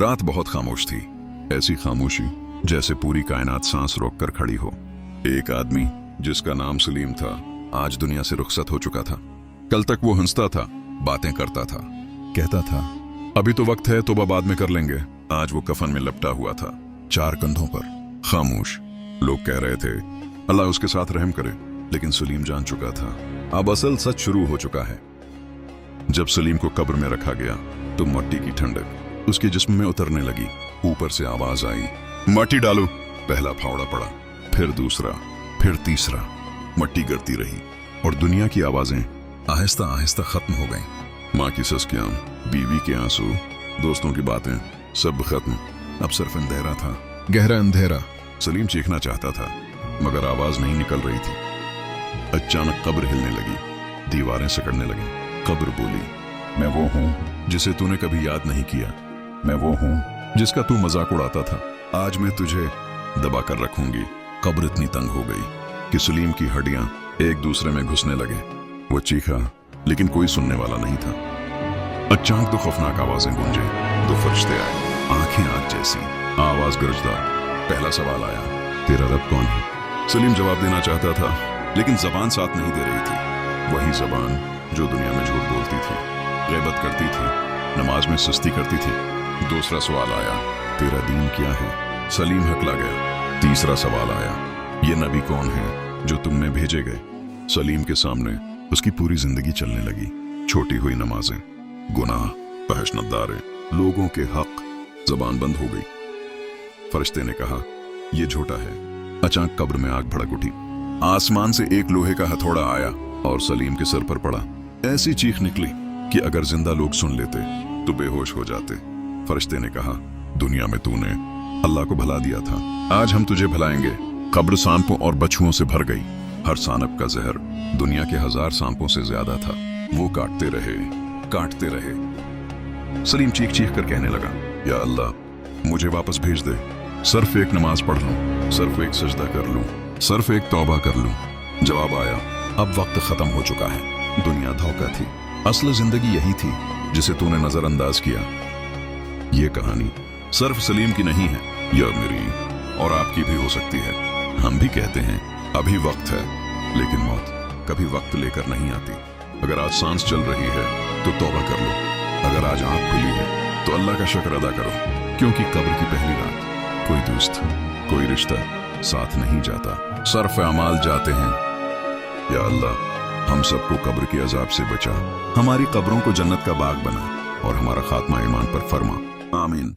रात बहुत खामोश थी, ऐसी खामोशी जैसे पूरी कायनात सांस रोककर खड़ी हो। एक आदमी जिसका नाम सलीम था आज दुनिया से रुखसत हो चुका था। कल तक वो हंसता था, बातें करता था, कहता था अभी तो वक्त है, तौबा बाद में कर लेंगे। आज वो कफन में लपटा हुआ था, 4 कंधों पर, खामोश। लोग कह रहे थे अल्लाह उसके साथ रहम करे, लेकिन सलीम जान चुका था अब असल सच शुरू हो चुका है। जब सलीम को कब्र में रखा गया तो मट्टी की ठंडक उसके जिस्म में उतरने लगी। ऊपर से आवाज आई, मट्टी डालो। पहला फावड़ा पड़ा, फिर दूसरा, फिर तीसरा। मट्टी गिरती रही और दुनिया की आवाजें आहिस्ता आहिस्ता खत्म हो गईं। माँ की सस्कियां, बीवी के आंसू, दोस्तों की बातें, सब खत्म। अब सिर्फ अंधेरा था, गहरा अंधेरा। सलीम चीखना चाहता था मगर आवाज नहीं निकल रही थी। अचानक कब्र हिलने लगी, दीवारें सिकड़ने लगी। कब्र बोली, मैं वो हूँ जिसे तूने कभी याद नहीं किया, मैं वो हूँ जिसका तू मजाक उड़ाता था। आज मैं तुझे दबा कर रखूंगी। कब्र इतनी तंग हो गई कि सलीम की हड्डियां एक दूसरे में घुसने लगे। वो चीखा लेकिन कोई सुनने वाला नहीं था। अचानक 2 खौफनाक आवाजें गूंजे। 2 फरिश्ते आए, आंखें आग जैसी, आवाज गरजदार। पहला सवाल आया, तेरा रब कौन है? सलीम जवाब देना चाहता था लेकिन जबान साथ नहीं दे रही थी। वही जबान जो दुनिया में झूठ बोलती थी, गैबत करती थी, नमाज में सुस्ती करती थी। दूसरा सवाल आया, तेरा दीन क्या है? सलीम हकला गया। तीसरा सवाल आया, ये नबी कौन है जो तुम में भेजे गए? सलीम के सामने उसकी पूरी जिंदगी चलने लगी। छोटी हुई नमाजें, गुनाह, फहश नदारे, लोगों के हक। जबान बंद हो गई। फरिश्ते ने कहा, यह झूठा है। अचानक कब्र में आग भड़क उठी। आसमान से एक लोहे का हथौड़ा आया और सलीम के सर पर पड़ा। ऐसी चीख निकली कि अगर जिंदा लोग सुन लेते तो बेहोश हो जाते। फरिश्ते ने कहा, दुनिया में तूने अल्लाह को भला दिया था, आज हम तुझे भलाएंगे। कब्र सांपों और बछुओं से भर गई। हर सांप का जहर दुनिया के 1000 सांपों से ज्यादा था। वो काटते रहे, काटते रहे। सलीम चीख चीख कर कहने लगा, या अल्लाह मुझे वापस भेज दे। सिर्फ एक नमाज पढ़ लूं, सिर्फ एक सजदा कर लूं, सिर्फ एक तौबा कर लूं। जवाब आया, अब वक्त खत्म हो चुका है। दुनिया धोखा थी, असल जिंदगी यही थी जिसे तूने नजरअंदाज किया। ये कहानी सिर्फ सलीम की नहीं है, यह मेरी और आपकी भी हो सकती है। हम भी कहते हैं अभी वक्त है, लेकिन मौत कभी वक्त लेकर नहीं आती। अगर आज सांस चल रही है तो तौबा कर लो। अगर आज आंख खुली है तो अल्लाह का शुक्र अदा करो, क्योंकि कब्र की पहली रात कोई दोस्त, कोई रिश्ता साथ नहीं जाता, सिर्फ अमाल जाते हैं। या अल्लाह हम सबको कब्र के अजाब से बचा, हमारी कब्रों को जन्नत का बाग बना और हमारा खात्मा ईमान पर फरमा। आमीन।